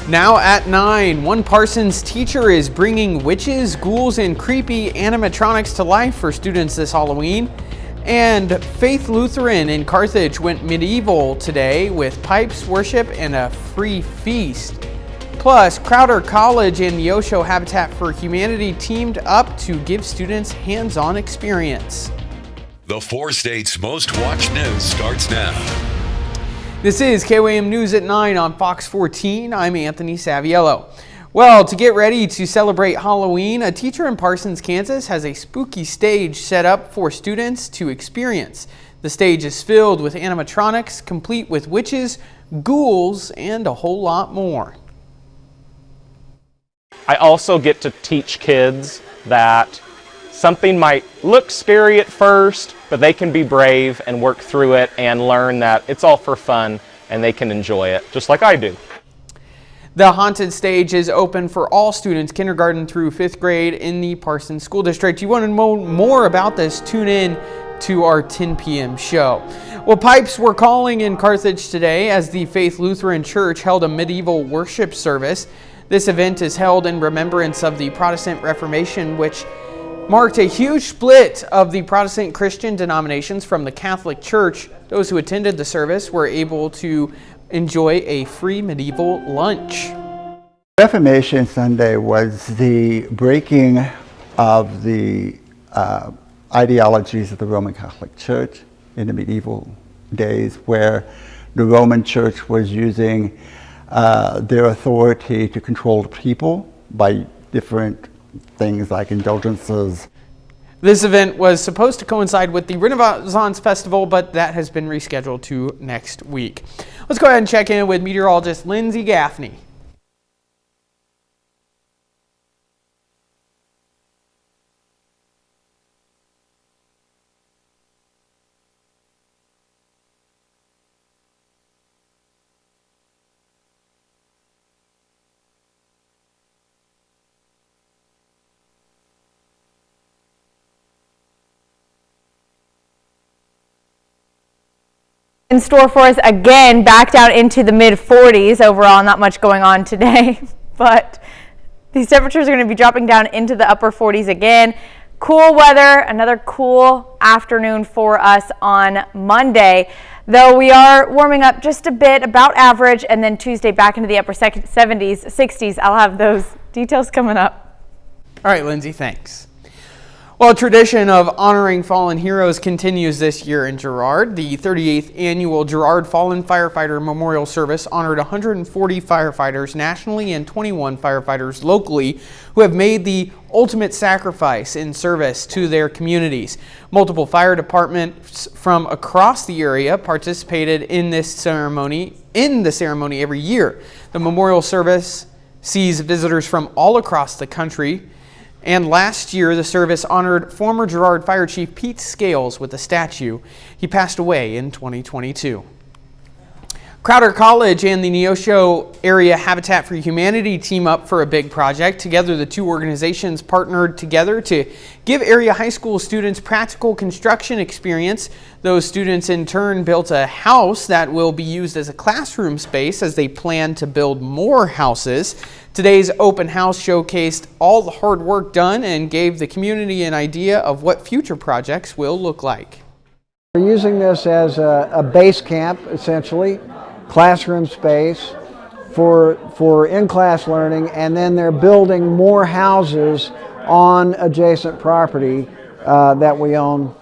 Now at 9, one Parsons teacher is bringing witches, ghouls, and creepy animatronics to life for students this Halloween. And Faith Lutheran in Carthage went medieval today with pipes, worship, and a free feast. Plus, Crowder College and Neosho Habitat for Humanity teamed up to give students hands-on experience. The 4 states' most watched news starts now. This is KOAM News at 9 on Fox 14. I'm Anthony Saviello. Well, to get ready to celebrate Halloween, a teacher in Parsons, Kansas has a spooky stage set up for students to experience. The stage is filled with animatronics, complete with witches, ghouls, and a whole lot more. I also get to teach kids that something might look scary at first, but they can be brave and work through it and learn that it's all for fun and they can enjoy it, just like I do. The haunted stage is open for all students, kindergarten through 5th grade in the Parsons School District. You want to know more about this? Tune in to our 10 p.m. show. Well, pipes were calling in Carthage today as the Faith Lutheran Church held a medieval worship service. This event is held in remembrance of the Protestant Reformation, which marked a huge split of the Protestant Christian denominations from the Catholic Church. Those who attended the service were able to enjoy a free medieval lunch. Reformation Sunday was the breaking of the ideologies of the Roman Catholic Church in the medieval days, where the Roman Church was using their authority to control the people by different things like indulgences. This event was supposed to coincide with the Renaissance Festival, but that has been rescheduled to next week. Let's go ahead and check in with meteorologist Lindsay Gaffney. In store for us again, back down into the mid 40s overall. Not much going on today, but these temperatures are going to be dropping down into the upper 40s again. Cool weather, another cool afternoon for us on Monday, though we are warming up just a bit, about average, and then Tuesday back into the upper 70s, 60s. I'll have those details coming up. All right, Lindsay, thanks. Well, a tradition of honoring fallen heroes continues this year in Girard. The 38th annual Girard Fallen Firefighter Memorial Service honored 140 firefighters nationally and 21 firefighters locally who have made the ultimate sacrifice in service to their communities. Multiple fire departments from across the area participated in the ceremony every year. The memorial service sees visitors from all across the country. And last year, the service honored former Girard Fire Chief Pete Scales with a statue. He passed away in 2022. Crowder College and the Neosho Area Habitat for Humanity team up for a big project. Together, the two organizations partnered together to give area high school students practical construction experience. Those students in turn built a house that will be used as a classroom space as they plan to build more houses. Today's open house showcased all the hard work done and gave the community an idea of what future projects will look like. We're using this as a base camp, essentially, classroom space for in-class learning, and then they're building more houses on adjacent property that we own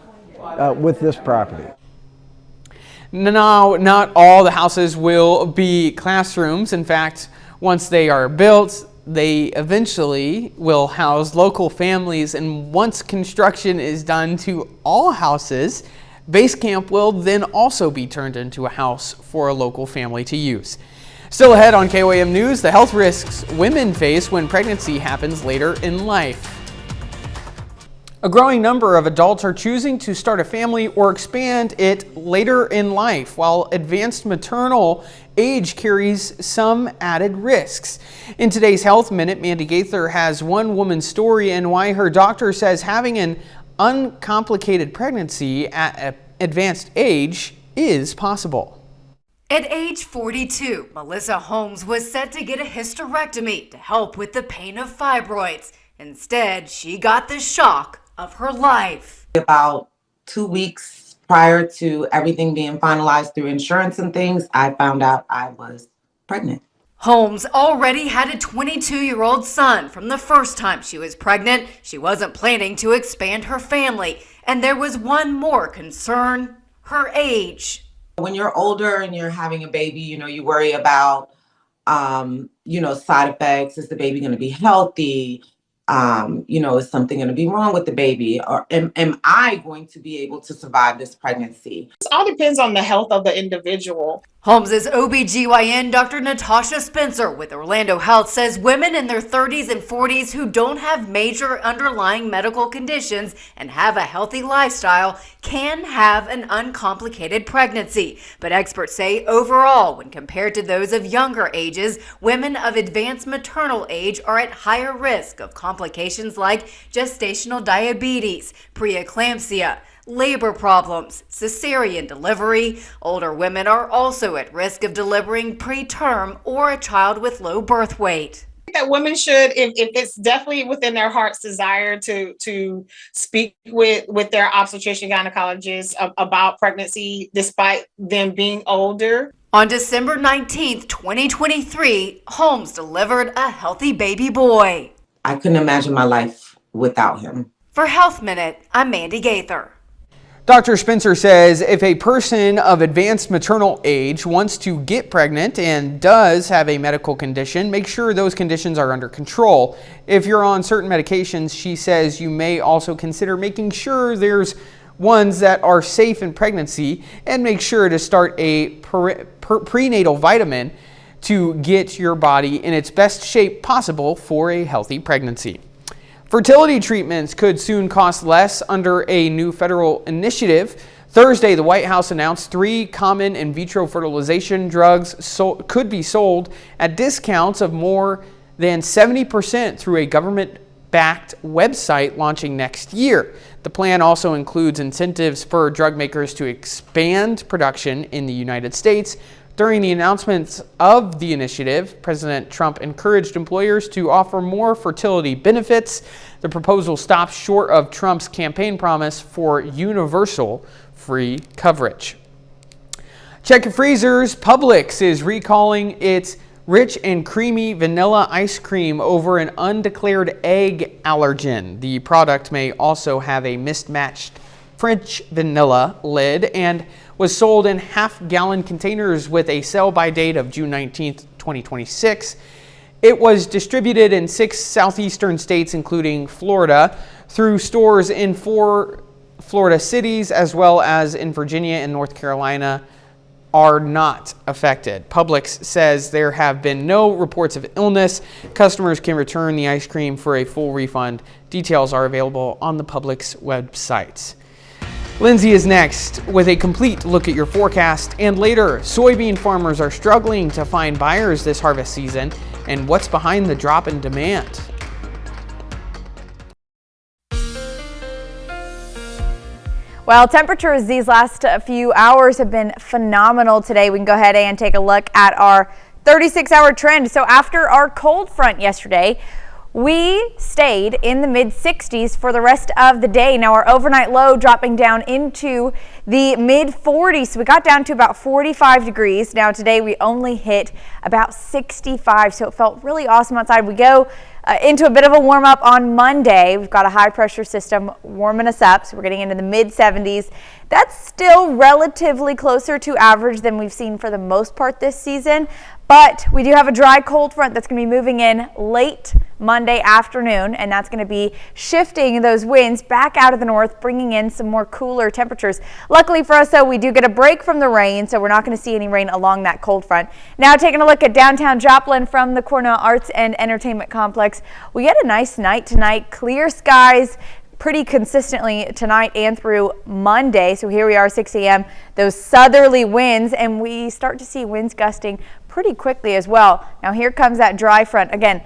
with this property. Now, not all the houses will be classrooms. In fact, once they are built, they eventually will house local families, and once construction is done to all houses, Base Camp will then also be turned into a house for a local family to use. Still ahead on KOAM News, the health risks women face when pregnancy happens later in life. A growing number of adults are choosing to start a family or expand it later in life, while advanced maternal age carries some added risks. In today's Health Minute, Mandy Gaither has one woman's story and why her doctor says having an uncomplicated pregnancy at an advanced age is possible. At age 42, Melissa Holmes was set to get a hysterectomy to help with the pain of fibroids. Instead, she got the shock of her life. About 2 weeks prior to everything being finalized through insurance and things, I found out I was pregnant. Holmes already had a 22-year-old son from the first time she was pregnant. She wasn't planning to expand her family. And there was one more concern: her age. When you're older and you're having a baby, you worry about, side effects. Is the baby going to be healthy? Is something going to be wrong with the baby? Or am I going to be able to survive this pregnancy? It all depends on the health of the individual. Holmes' OBGYN, Dr. Natasha Spencer with Orlando Health, says women in their 30s and 40s who don't have major underlying medical conditions and have a healthy lifestyle can have an uncomplicated pregnancy. But experts say overall, when compared to those of younger ages, women of advanced maternal age are at higher risk of complications like gestational diabetes, preeclampsia, labor problems, cesarean delivery. Older women are also at risk of delivering preterm or a child with low birth weight. That women should, if it's definitely within their heart's desire to speak with their obstetrician gynecologist about pregnancy, despite them being older. On December 19th, 2023, Holmes delivered a healthy baby boy. I couldn't imagine my life without him. For Health Minute, I'm Mandy Gaither. Dr. Spencer says if a person of advanced maternal age wants to get pregnant and does have a medical condition, make sure those conditions are under control. If you're on certain medications, she says you may also consider making sure there's ones that are safe in pregnancy, and make sure to start a prenatal vitamin to get your body in its best shape possible for a healthy pregnancy. Fertility treatments could soon cost less under a new federal initiative. Thursday, the White House announced 3 common in vitro fertilization drugs could be sold at discounts of more than 70% through a government-backed website launching next year. The plan also includes incentives for drug makers to expand production in the United States. During the announcements of the initiative, President Trump encouraged employers to offer more fertility benefits. The proposal stops short of Trump's campaign promise for universal free coverage. Check your freezers. Publix is recalling its rich and creamy vanilla ice cream over an undeclared egg allergen. The product may also have a mismatched French vanilla lid and was sold in half-gallon containers with a sell-by date of June 19, 2026. It was distributed in 6 southeastern states, including Florida, through stores in 4 Florida cities, as well as in Virginia and North Carolina, are not affected. Publix says there have been no reports of illness. Customers can return the ice cream for a full refund. Details are available on the Publix website. Lindsay is next with a complete look at your forecast, and later, soybean farmers are struggling to find buyers this harvest season, and what's behind the drop in demand. Well, temperatures these last few hours have been phenomenal today. We can go ahead and take a look at our 36-hour trend. So after our cold front yesterday, we stayed in the mid-60s for the rest of the day. Now our overnight low dropping down into the mid-40s. So we got down to about 45 degrees. Now today we only hit about 65. So it felt really awesome outside. We go into a bit of a warm up on Monday. We've got a high pressure system warming us up. So we're getting into the mid-70s. That's still relatively closer to average than we've seen for the most part this season. But we do have a dry cold front that's going to be moving in late Monday afternoon, and that's going to be shifting those winds back out of the north, bringing in some more cooler temperatures. Luckily for us, though, we do get a break from the rain, so we're not going to see any rain along that cold front. Now taking a look at downtown Joplin from the Cornell Arts and Entertainment Complex, we get a nice night tonight. Clear skies pretty consistently tonight and through Monday. So here we are, 6 a.m., those southerly winds, and we start to see winds gusting pretty quickly as well. Now here comes that dry front. Again,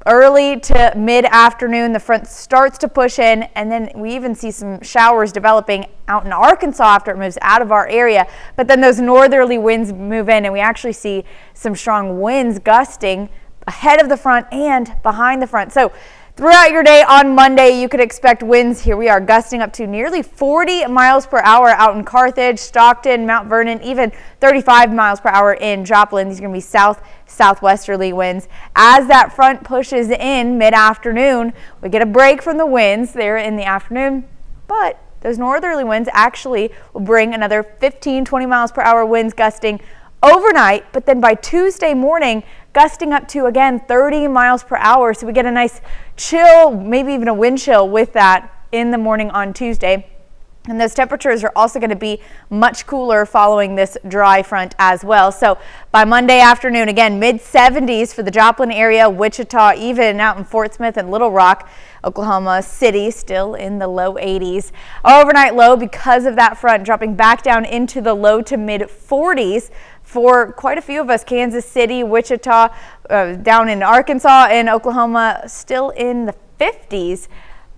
early to mid-afternoon, the front starts to push in, and then we even see some showers developing out in Arkansas after it moves out of our area. But then those northerly winds move in, and we actually see some strong winds gusting ahead of the front and behind the front. So throughout your day on Monday, you could expect winds, here we are, gusting up to nearly 40 miles per hour out in Carthage, Stockton, Mount Vernon, even 35 miles per hour in Joplin. These are going to be southwesterly winds. As that front pushes in mid-afternoon, we get a break from the winds there in the afternoon, but those northerly winds actually will bring another 15-20 miles per hour winds gusting overnight, but then by Tuesday morning, gusting up to, again, 30 miles per hour. So we get a nice chill, maybe even a wind chill with that in the morning on Tuesday. And those temperatures are also going to be much cooler following this dry front as well. So by Monday afternoon, again, mid-70s for the Joplin area, Wichita, even out in Fort Smith and Little Rock, Oklahoma City, still in the low 80s. Overnight low, because of that front, dropping back down into the low to mid-40s. For quite a few of us, Kansas City, Wichita, down in Arkansas and Oklahoma, still in the 50s,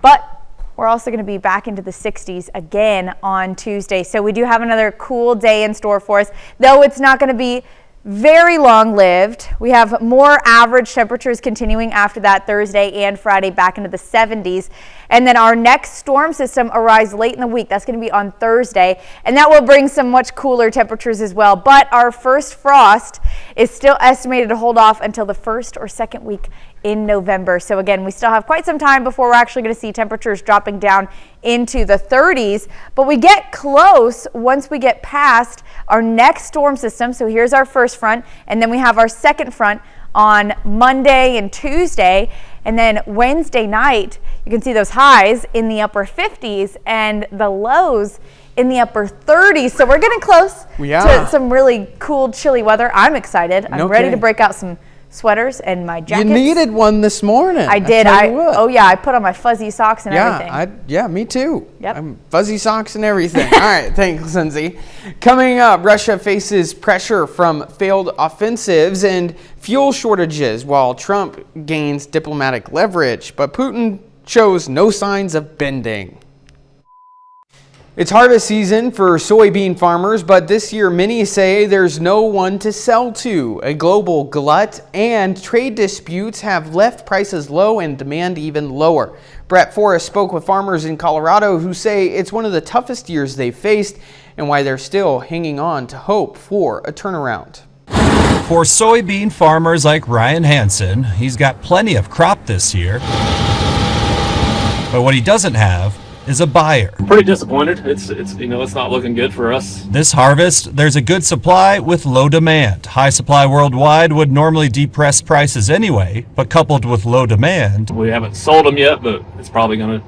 but we're also going to be back into the 60s again on Tuesday. So we do have another cool day in store for us, though it's not going to be very long-lived. We have more average temperatures continuing after that Thursday and Friday back into the 70s. And then our next storm system arrives late in the week. That's going to be on Thursday. And that will bring some much cooler temperatures as well. But our first frost is still estimated to hold off until the first or second week in November. So again, we still have quite some time before we're actually going to see temperatures dropping down into the 30s. But we get close once we get past our next storm system. So here's our first front, and then we have our second front on Monday and Tuesday. And then Wednesday night, you can see those highs in the upper 50s and the lows in the upper 30s. So we're getting close to some really cool, chilly weather. I'm excited. I'm ready to break out some sweaters and my jackets. You needed one this morning. I did. Oh yeah, I put on my fuzzy socks and everything. Yeah, me too. Yep. I'm fuzzy socks and everything. All right, thanks, Lindsay. Coming up, Russia faces pressure from failed offensives and fuel shortages while Trump gains diplomatic leverage, but Putin shows no signs of bending. It's harvest season for soybean farmers, but this year many say there's no one to sell to. A global glut and trade disputes have left prices low and demand even lower. Brett Forrest spoke with farmers in Colorado who say it's one of the toughest years they've faced and why they're still hanging on to hope for a turnaround. For soybean farmers like Ryan Hansen, he's got plenty of crop this year. But what he doesn't have is a buyer. Pretty disappointed. It's not looking good for us. This harvest, there's a good supply with low demand. High supply worldwide would normally depress prices anyway, but coupled with low demand, We haven't sold them yet, but it's probably I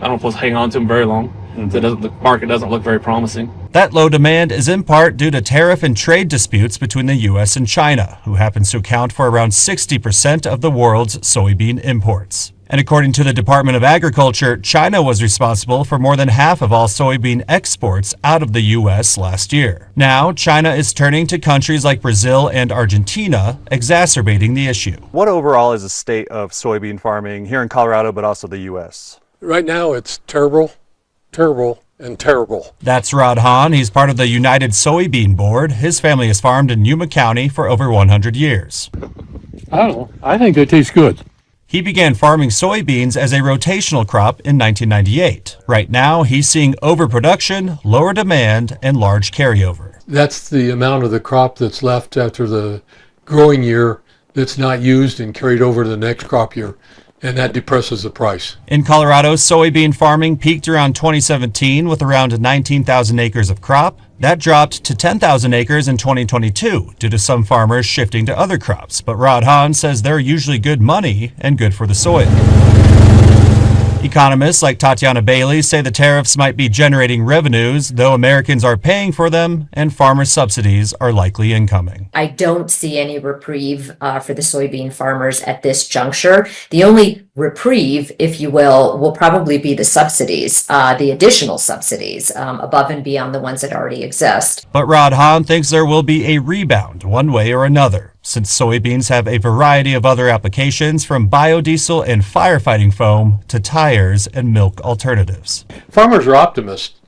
don't suppose hang on to them very long. The market doesn't look very promising. that low demand is in part due to tariff and trade disputes between the U.S. and China, who happens to account for around 60% of the world's soybean imports. And according to the Department of Agriculture, China was responsible for more than half of all soybean exports out of the U.S. last year. Now, China is turning to countries like Brazil and Argentina, exacerbating the issue. What overall is the state of soybean farming here in Colorado, but also the U.S.? Right now, it's terrible, terrible, and terrible. That's Rod Hahn. He's part of the United Soybean Board. His family has farmed in Yuma County for over 100 years. I don't know. I think they taste good. He began farming soybeans as a rotational crop in 1998. Right now, he's seeing overproduction, lower demand, and large carryover. That's the amount of the crop that's left after the growing year that's not used and carried over to the next crop year, and that depresses the price. In Colorado, soybean farming peaked around 2017 with around 19,000 acres of crop. That dropped to 10,000 acres in 2022 due to some farmers shifting to other crops. But Rod Hahn says they're usually good money and good for the soil. Economists like Tatiana Bailey say the tariffs might be generating revenues, though Americans are paying for them and farmer subsidies are likely incoming. I don't see any reprieve for the soybean farmers at this juncture. The only reprieve, if you will probably be the subsidies, the additional subsidies above and beyond the ones that already exist. But Rod Hahn thinks there will be a rebound one way or another. since soybeans have a variety of other applications from biodiesel and firefighting foam to tires and milk alternatives. Farmers are optimists.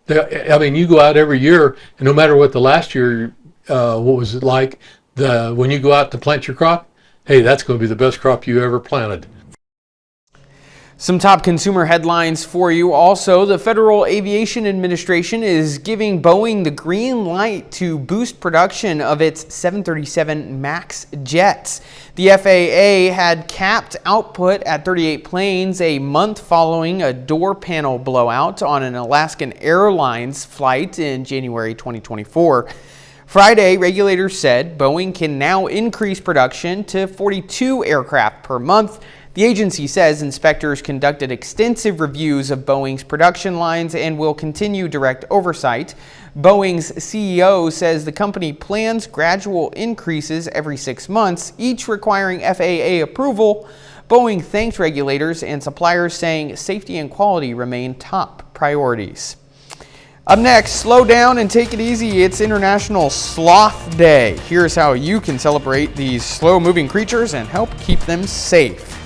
You go out every year, and no matter what the last year, what was it like, when you go out to plant your crop, hey, that's going to be the best crop you ever planted. Some top consumer headlines for you. Also, the Federal Aviation Administration is giving Boeing the green light to boost production of its 737 MAX jets. The FAA had capped output at 38 planes a month following a door panel blowout on an Alaskan Airlines flight in January 2024. Friday, regulators said Boeing can now increase production to 42 aircraft per month. The agency says inspectors conducted extensive reviews of Boeing's production lines and will continue direct oversight. Boeing's CEO says the company plans gradual increases every 6 months, each requiring FAA approval. Boeing thanked regulators and suppliers, saying safety and quality remain top priorities. Up next, slow down and take it easy. It's International Sloth Day. Here's how you can celebrate these slow-moving creatures and help keep them safe.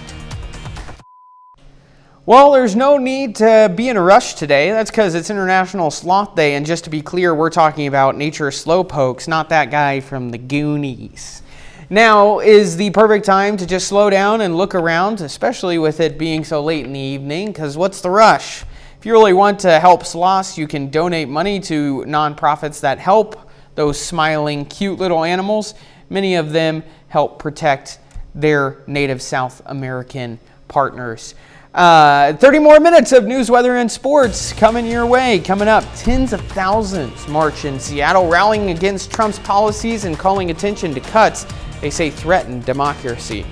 Well, there's no need to be in a rush today. That's because it's International Sloth Day, and just to be clear, we're talking about nature slowpokes, not that guy from the Goonies. Now is the perfect time to just slow down and look around, especially with it being so late in the evening, because what's the rush? If you really want to help sloths, you can donate money to nonprofits that help those smiling, cute little animals. Many of them help protect their native South American partners. 30 more minutes of news, weather, and sports coming your way. Coming up, tens of thousands march in Seattle, rallying against Trump's policies and calling attention to cuts they say threaten democracy.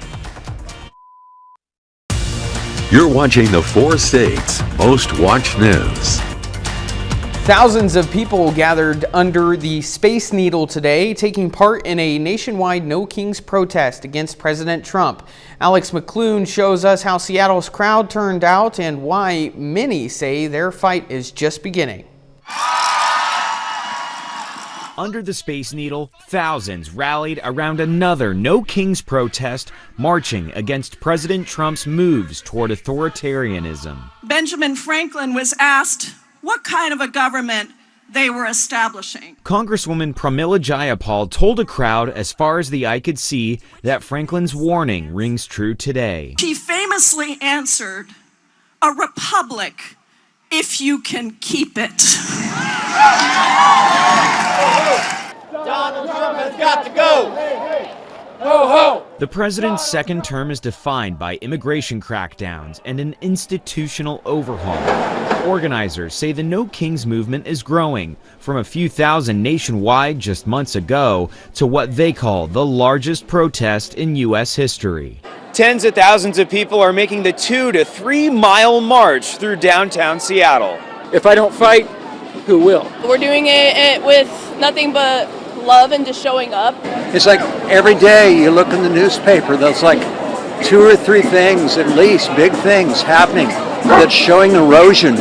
You're watching the 4 states' most watched news. Thousands of people gathered under the Space Needle today, taking part in a nationwide No Kings protest against President Trump. Alex McClune shows us how Seattle's crowd turned out and why many say their fight is just beginning. Under the Space Needle, thousands rallied around another No Kings protest, marching against President Trump's moves toward authoritarianism. Benjamin Franklin was asked what kind of a government they were establishing. Congresswoman Pramila Jayapal told a crowd as far as the eye could see that Franklin's warning rings true today. She famously answered, "A republic, if you can keep it." Donald Trump has got to go. Ho, ho. The president's second term is defined by immigration crackdowns and an institutional overhaul. Organizers say the No Kings movement is growing from a few thousand nationwide just months ago to what they call the largest protest in U.S. history. Tens of thousands of people are making the 2 to 3 mile march through downtown Seattle. If I don't fight, who will? We're doing it with nothing but love and just showing up. It's like every day you look in the newspaper, there's like 2 or 3 things, at least big things happening that's showing erosion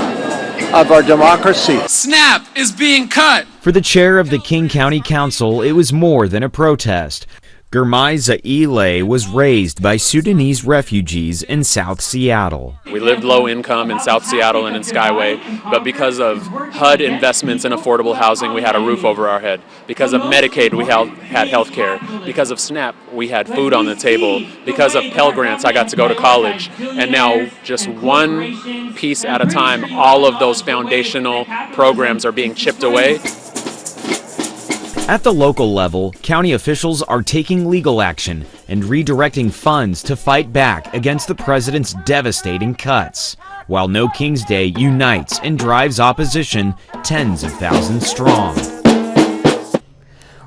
of our democracy. SNAP is being cut. For the chair of the King County Council, it was more than a protest. Gurmai Zaile was raised by Sudanese refugees in South Seattle. We lived low income in South Seattle and in Skyway, but because of HUD investments in affordable housing, we had a roof over our head. Because of Medicaid, we had health care. Because of SNAP, we had food on the table. Because of Pell Grants, I got to go to college. And now, just one piece at a time, all of those foundational programs are being chipped away. At the local level, county officials are taking legal action and redirecting funds to fight back against the president's devastating cuts, while No Kings Day unites and drives opposition tens of thousands strong.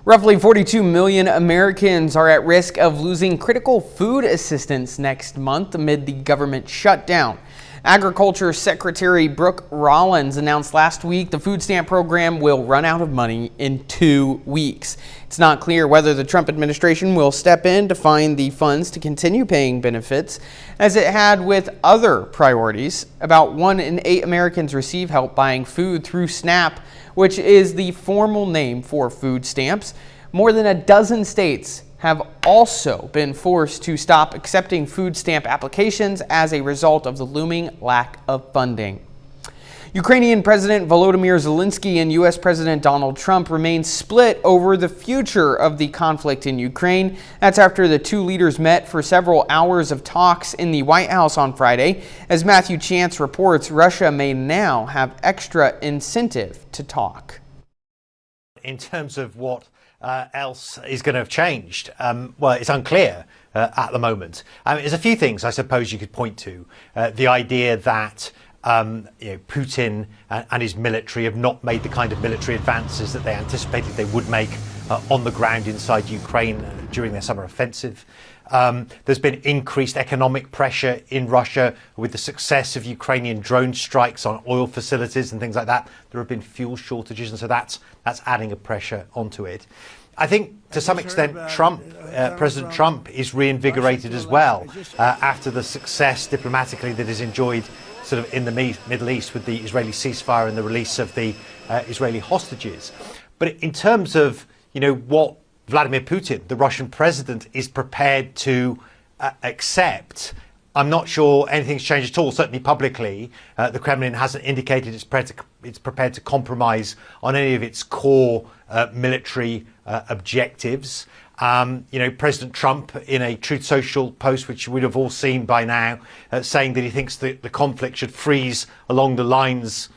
Roughly 42 million Americans are at risk of losing critical food assistance next month amid the government shutdown. Agriculture Secretary Brooke Rollins announced last week the food stamp program will run out of money in 2 weeks. It's not clear whether the Trump administration will step in to find the funds to continue paying benefits, as it had with other priorities. About 1 in 8 Americans receive help buying food through SNAP, which is the formal name for food stamps. More than a dozen states have also been forced to stop accepting food stamp applications as a result of the looming lack of funding. Ukrainian President Volodymyr Zelensky and U.S. President Donald Trump remain split over the future of the conflict in Ukraine. That's after the two leaders met for several hours of talks in the White House on Friday. As Matthew Chance reports, Russia may now have extra incentive to talk. In terms of what else is going to have changed, well, it's unclear at the moment. There's a few things I suppose you could point to. The idea that Putin and his military have not made the kind of military advances that they anticipated they would make on the ground inside Ukraine during their summer offensive. There's been increased economic pressure in Russia with the success of Ukrainian drone strikes on oil facilities and things like that. There have been fuel shortages, and so that's adding a pressure onto it. I think to some extent President Trump is reinvigorated as well after the success diplomatically that is enjoyed sort of in the Middle East with the Israeli ceasefire and the release of the Israeli hostages. But in terms of, what Vladimir Putin, the Russian president, is prepared to accept, I'm not sure anything's changed at all. Certainly publicly, the Kremlin hasn't indicated it's prepared to compromise on any of its core military objectives. President Trump, in a Truth Social post, which we'd have all seen by now, saying that he thinks that the conflict should freeze along the lines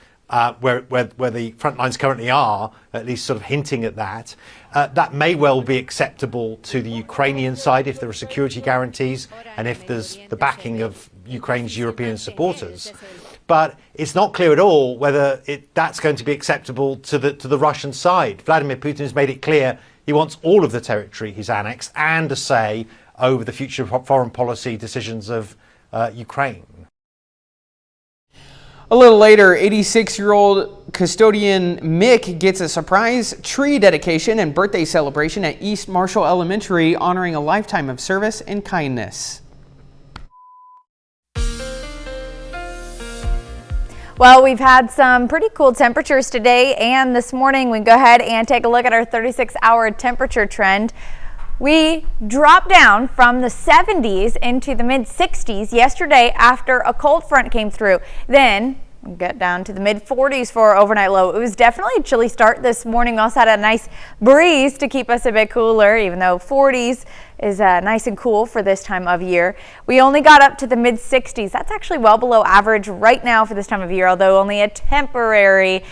where the front lines currently are, at least sort of hinting at that. That may well be acceptable to the Ukrainian side if there are security guarantees and if there's the backing of Ukraine's European supporters. But it's not clear at all whether that's going to be acceptable to the Russian side. Vladimir Putin has made it clear he wants all of the territory he's annexed and a say over the future foreign policy decisions of Ukraine. A little later, 86-year-old custodian Mick gets a surprise tree dedication and birthday celebration at East Marshall Elementary, honoring a lifetime of service and kindness. Well, we've had some pretty cool temperatures today and this morning. We can go ahead and take a look at our 36-hour temperature trend. We dropped down from the 70s into the mid-60s yesterday after a cold front came through. Then we got down to the mid-40s for our overnight low. It was definitely a chilly start this morning. We also had a nice breeze to keep us a bit cooler, even though 40s is nice and cool for this time of year. We only got up to the mid-60s. That's actually well below average right now for this time of year, although only a temporary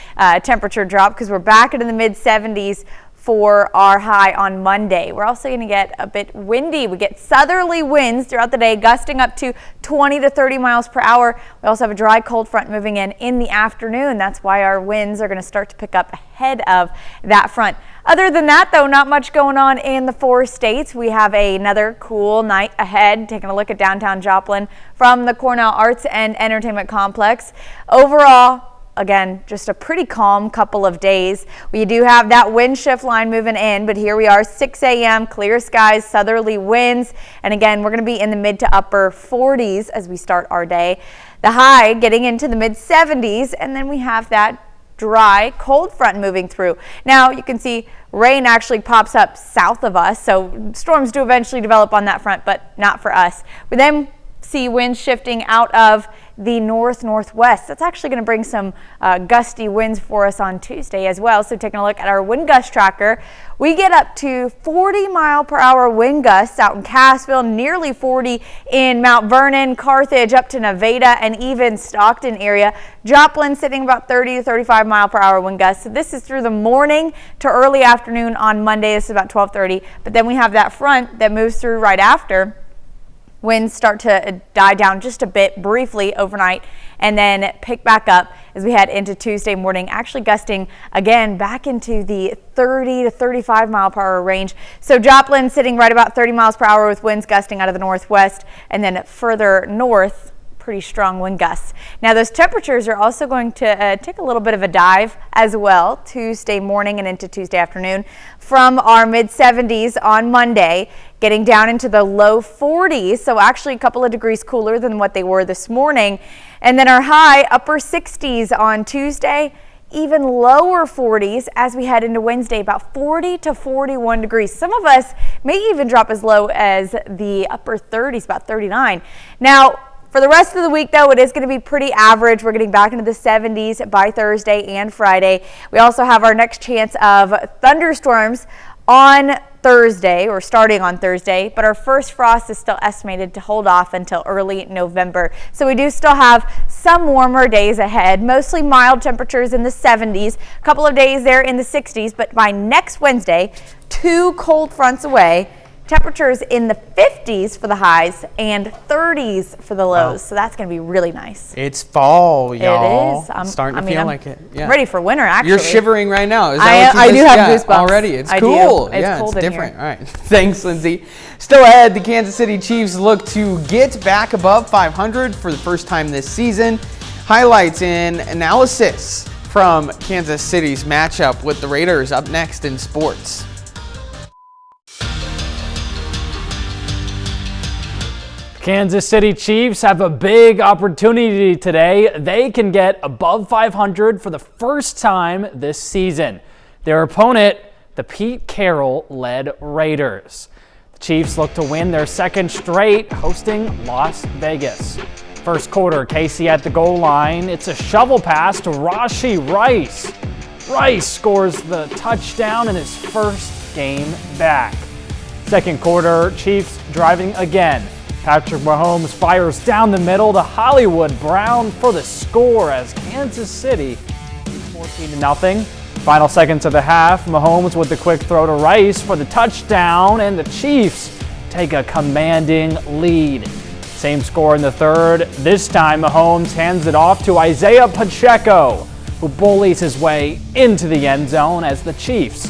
temperature drop because we're back into the mid-70s for our high on Monday. We're also going to get a bit windy. We get southerly winds throughout the day, gusting up to 20 to 30 miles per hour. We also have a dry cold front moving in the afternoon. That's why our winds are going to start to pick up ahead of that front. Other than that, though, not much going on in the 4 states. We have another cool night ahead. Taking a look at downtown Joplin from the Cornell Arts and Entertainment Complex. Overall, again, just a pretty calm couple of days. We do have that wind shift line moving in, but here we are, 6 a.m., clear skies, southerly winds. And again, we're going to be in the mid to upper 40s as we start our day. The high getting into the mid 70s, and then we have that dry cold front moving through. Now you can see rain actually pops up south of us, so storms do eventually develop on that front, but not for us. We then see winds shifting out of the northwest. That's actually going to bring some gusty winds for us on Tuesday as well. So taking a look at our wind gust tracker, we get up to 40 mile per hour wind gusts out in Cassville, nearly 40 in Mount Vernon, Carthage, up to Nevada, and even Stockton area. Joplin sitting about 30 to 35 mile per hour wind gusts. So this is through the morning to early afternoon on Monday. This is about 12:30. But then we have that front that moves through right after. Winds start to die down just a bit briefly overnight and then pick back up as we head into Tuesday morning, actually gusting again back into the 30 to 35 mile per hour range. So Joplin sitting right about 30 miles per hour with winds gusting out of the northwest, and then further north, pretty strong wind gusts. Now those temperatures are also going to take a little bit of a dive as well Tuesday morning and into Tuesday afternoon from our mid 70s on Monday, getting down into the low 40s, so actually a couple of degrees cooler than what they were this morning. And then our high upper 60s on Tuesday, even lower 40s as we head into Wednesday, about 40 to 41 degrees. Some of us may even drop as low as the upper 30s, about 39. Now, for the rest of the week, though, it is going to be pretty average. We're getting back into the 70s by Thursday and Friday. We also have our next chance of thunderstorms on Thursday, or starting on Thursday, but our first frost is still estimated to hold off until early November. So we do still have some warmer days ahead, mostly mild temperatures in the 70s, a couple of days there in the 60s, but by next Wednesday, 2 cold fronts away, temperatures in the 50s for the highs and 30s for the lows. Wow. So that's going to be really nice. It's fall, y'all. It is. I'm starting to feel like it. Yeah. Ready for winter, actually. You're shivering right now. Is that what I you do have goosebumps. Already. It's I cool. Do. It's cold it's in different. Here. All right. Thanks, Lindsay. Still ahead, the Kansas City Chiefs look to get back above 500 for the first time this season. Highlights and analysis from Kansas City's matchup with the Raiders up next in sports. Kansas City Chiefs have a big opportunity today. They can get above 500 for the first time this season. Their opponent, the Pete Carroll-led Raiders. The Chiefs look to win their second straight, hosting Las Vegas. First quarter, Casey at the goal line. It's a shovel pass to Rashee Rice. Rice scores the touchdown in his first game back. Second quarter, Chiefs driving again. Patrick Mahomes fires down the middle to Hollywood Brown for the score as Kansas City leads 14-0. Final seconds of the half, Mahomes with the quick throw to Rice for the touchdown, and the Chiefs take a commanding lead. Same score in the third. This time, Mahomes hands it off to Isaiah Pacheco, who bullies his way into the end zone as the Chiefs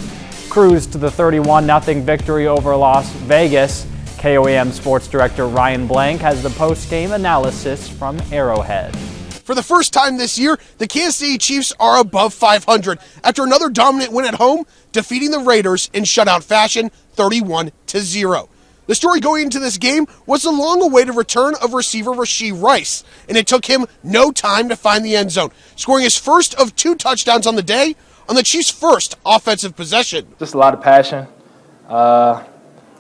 cruise to the 31-0 victory over Las Vegas. KOAM Sports Director Ryan Blank has the post-game analysis from Arrowhead. For the first time this year, the Kansas City Chiefs are above 500 after another dominant win at home, defeating the Raiders in shutout fashion 31-0. The story going into this game was the long-awaited return of receiver Rashee Rice, and it took him no time to find the end zone, scoring his first of 2 touchdowns on the day on the Chiefs' first offensive possession. Just a lot of passion.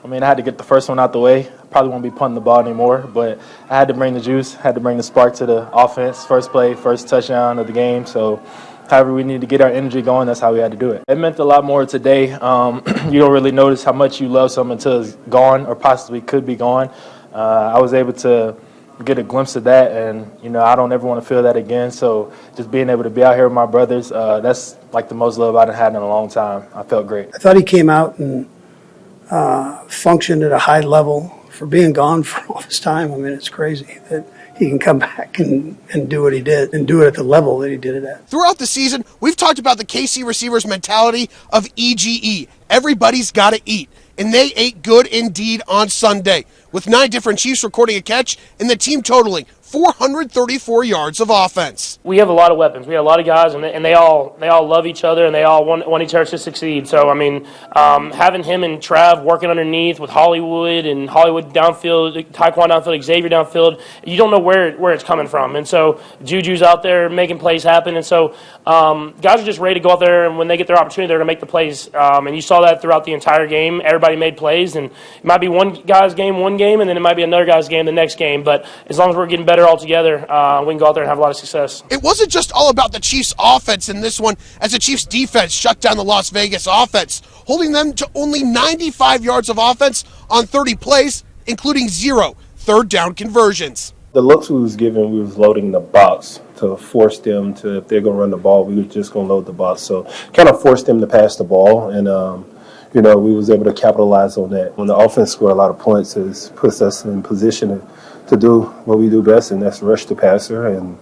I had to get the first one out the way. I probably won't be punting the ball anymore, but I had to bring the juice, had to bring the spark to the offense. First play, first touchdown of the game. So however we need to get our energy going, that's how we had to do it. It meant a lot more today. You don't really notice how much you love something until it's gone or possibly could be gone. I was able to get a glimpse of that, and, I don't ever want to feel that again. So just being able to be out here with my brothers, that's like the most love I've had in a long time. I felt great. I thought he came out and functioned at a high level for being gone for all this time. It's crazy that he can come back and do what he did and do it at the level that he did it at. Throughout the season, we've talked about the KC receivers' mentality of EGE. Everybody's got to eat. And they ate good indeed on Sunday, with 9 different Chiefs recording a catch and the team totaling 434 yards of offense. We have a lot of weapons. We have a lot of guys, and they all love each other, and they all want each other to succeed. So, having him and Trav working underneath with Hollywood downfield, Taekwon downfield, Xavier downfield, you don't know where it's coming from. And so Juju's out there making plays happen. And so guys are just ready to go out there, and when they get their opportunity, they're going to make the plays. And you saw that throughout the entire game. Everybody made plays, and it might be one guy's game one game, and then it might be another guy's game the next game. But as long as we're getting better all together, we can go out there and have a lot of success. It wasn't just all about the Chiefs' offense in this one, as the Chiefs' defense shut down the Las Vegas offense, holding them to only 95 yards of offense on 30 plays, including 0 third-down conversions. The looks we was given, we was loading the box to force them to, if they're going to run the ball, we were just going to load the box. So kind of forced them to pass the ball, and we was able to capitalize on that. When the offense scored a lot of points, it puts us in position to do what we do best, and that's rush the passer. And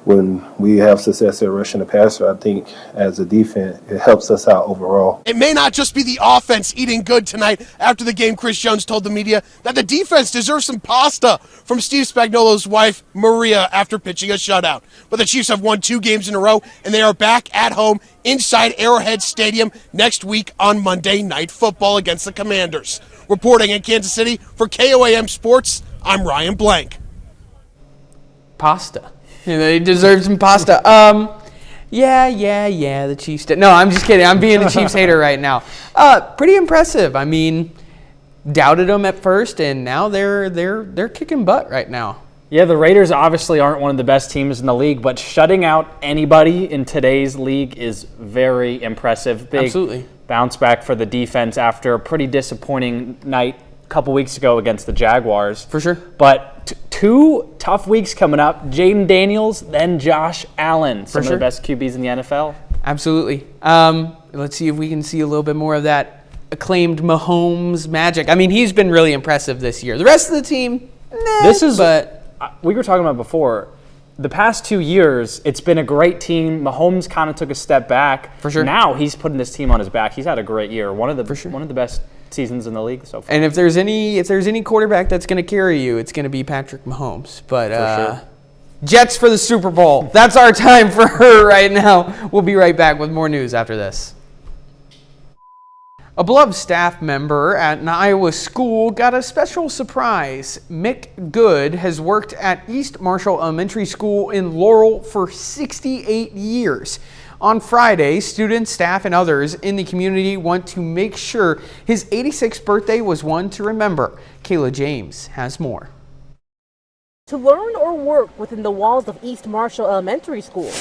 when we have success at rushing the passer, I think as a defense, it helps us out overall. It may not just be the offense eating good tonight. After the game, Chris Jones told the media that the defense deserves some pasta from Steve Spagnuolo's wife, Maria, after pitching a shutout. But the Chiefs have won 2 games in a row, and they are back at home inside Arrowhead Stadium next week on Monday Night Football against the Commanders. Reporting in Kansas City for KOAM Sports, I'm Ryan Blank. Pasta. They deserve some pasta. Yeah, the Chiefs did. No, I'm just kidding. I'm being a Chiefs hater right now. Pretty impressive. I mean, doubted them at first, and now they're kicking butt right now. Yeah, the Raiders obviously aren't one of the best teams in the league, but shutting out anybody in today's league is very impressive. Big Absolutely. Bounce back for the defense after a pretty disappointing night a couple weeks ago against the Jaguars. For sure. But two tough weeks coming up. Jaden Daniels, then Josh Allen, some of the best QBs in the NFL. Absolutely. Let's see if we can see a little bit more of that acclaimed Mahomes magic. I mean, he's been really impressive this year. The rest of the team, we were talking about before, the past 2 years, it's been a great team. Mahomes kind of took a step back. For sure. Now he's putting this team on his back. He's had a great year. One of the best seasons in the league so far. And if there's any quarterback that's going to carry you, it's going to be Patrick Mahomes. But Jets for the Super Bowl. That's our time for her right now. We'll be right back with more news after this. A beloved staff member at an Iowa school got a special surprise. Mick Good has worked at East Marshall Elementary School in Laurel for 68 years. On Friday, students, staff, and others in the community want to make sure his 86th birthday was one to remember. Kayla James has more. To learn or work within the walls of East Marshall Elementary School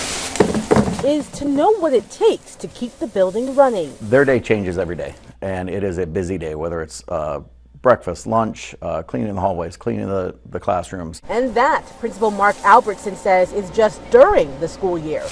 is to know what it takes to keep the building running. Their day changes every day, and it is a busy day, whether it's breakfast, lunch, cleaning the hallways, cleaning the classrooms. And that, Principal Mark Albertson says, is just during the school year.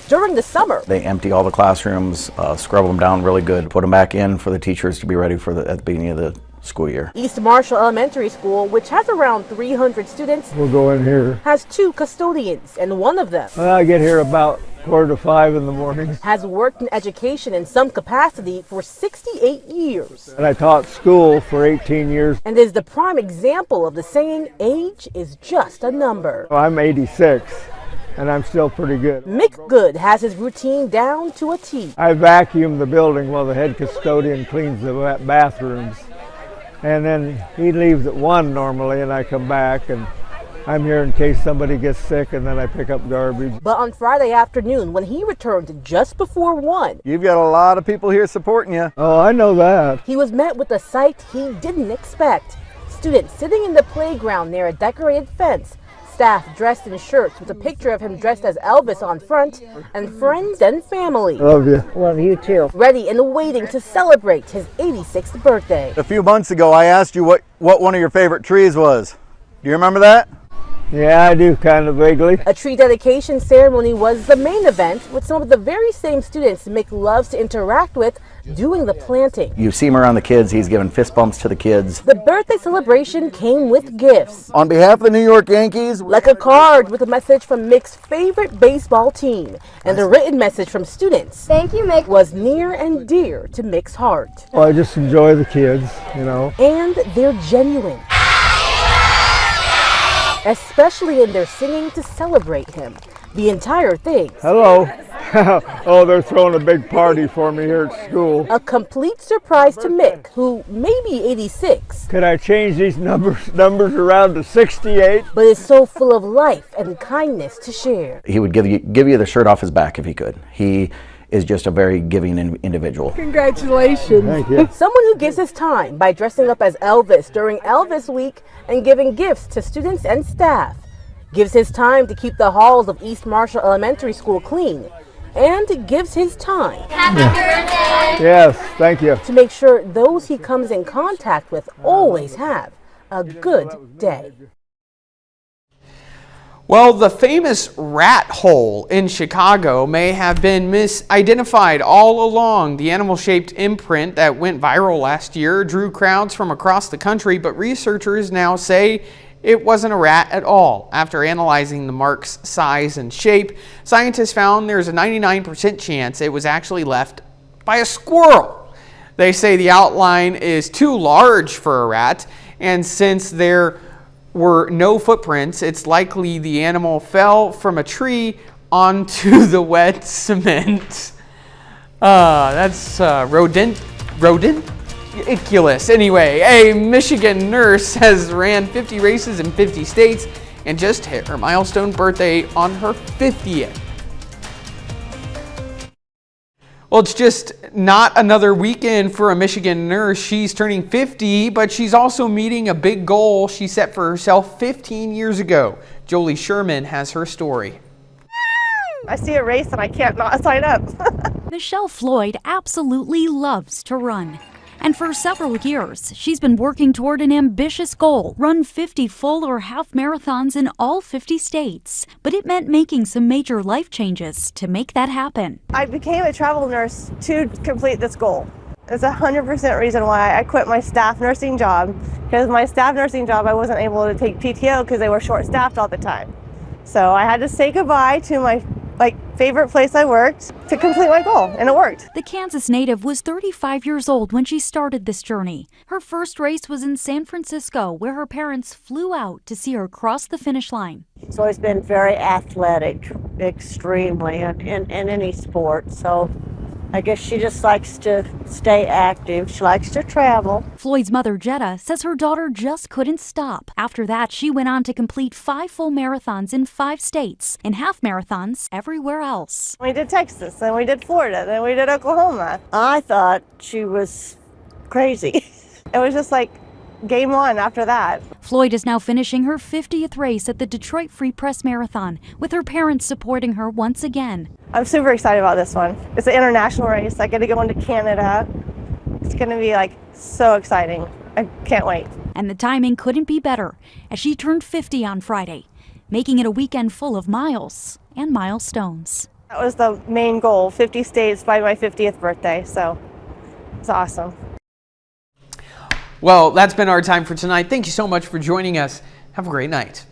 During the summer, They empty all the classrooms, scrub them down really good, put them back in for the teachers to be ready for at the beginning of the school year. East Marshall Elementary School, which has around 300 students, We'll go in here. has 2 custodians, and one of them I get here about 4 to 5 in the morning. has worked in education in some capacity for 68 years. And I taught school for 18 years. And is the prime example of the saying, age is just a number. I'm 86, and I'm still pretty good. Mick Good has his routine down to a T. I vacuum the building while the head custodian cleans the bathrooms. And then he leaves at 1 normally, and I come back, and I'm here in case somebody gets sick, and then I pick up garbage. But on Friday afternoon, when he returned just before 1, You've got a lot of people here supporting you. Oh, I know that. he was met with a sight he didn't expect. Students sitting in the playground near a decorated fence, staff dressed in shirts with a picture of him dressed as Elvis on front, and friends and family. Love you. Love you too. Ready and waiting to celebrate his 86th birthday. A few months ago, I asked you what one of your favorite trees was. Do you remember that? Yeah, I do, kind of vaguely. A tree dedication ceremony was the main event, with some of the very same students Mick loves to interact with doing the planting. You see him around the kids. He's giving fist bumps to the kids. The birthday celebration came with gifts. On behalf of the New York Yankees, Like a card with a message from Mick's favorite baseball team, and a written message from students. Thank you, Mick. Was near and dear to Mick's heart. Well, I just enjoy the kids, you know. And they're genuine. Especially in their singing to celebrate him. The entire thing. Hello. Oh, they're throwing a big party for me here at school. A complete surprise to Mick, who may be 86. Could I change these numbers around to 68? But is so full of life and kindness to share. he would give you the shirt off his back if he could. He is just a very giving individual. Congratulations. Thank you. Someone who gives his time by dressing up as Elvis during Elvis Week and giving gifts to students and staff. Gives his time to keep the halls of East Marshall Elementary School clean. And gives his time. Happy birthday! Yes, thank you. To make sure those he comes in contact with always have a good day. Well, the famous rat hole in Chicago may have been misidentified all along. The animal-shaped imprint that went viral last year drew crowds from across the country, but researchers now say it wasn't a rat at all. After analyzing the mark's size and shape, scientists found there's a 99% chance it was actually left by a squirrel. They say the outline is too large for a rat, and since there were no footprints, it's likely the animal fell from a tree onto the wet cement. That's rodenticulous. Anyway, a Michigan nurse has ran 50 races in 50 states and just hit her milestone birthday on her 50th. Well, it's just not another weekend for a Michigan nurse. She's turning 50, but she's also meeting a big goal she set for herself 15 years ago. Jolie Sherman has her story. I see a race and I can't not sign up. Michelle Floyd absolutely loves to run. And for several years, she's been working toward an ambitious goal, run 50 full or half marathons in all 50 states. But it meant making some major life changes to make that happen. I became a travel nurse to complete this goal. It's 100% reason why I quit my staff nursing job, because my staff nursing job I wasn't able to take PTO because they were short-staffed all the time. So I had to say goodbye to my favorite place I worked to complete my goal, and it worked. The Kansas native was 35 years old when she started this journey. Her first race was in San Francisco, where her parents flew out to see her cross the finish line. She's always been very athletic, extremely, in any sport. So I guess she just likes to stay active. She likes to travel. Floyd's mother, Jetta, says her daughter just couldn't stop. After that, she went on to complete 5 full marathons in 5 states and half marathons everywhere else. We did Texas, then we did Florida, then we did Oklahoma. I thought she was crazy. It was just like game on after that. Floyd is now finishing her 50th race at the Detroit Free Press Marathon, with her parents supporting her once again. I'm super excited about this one. It's an international race. I get to go into Canada. It's going to be so exciting. I can't wait. And the timing couldn't be better, as she turned 50 on Friday, making it a weekend full of miles and milestones. That was the main goal, 50 states by my 50th birthday, so it's awesome. Well, that's been our time for tonight. Thank you so much for joining us. Have a great night.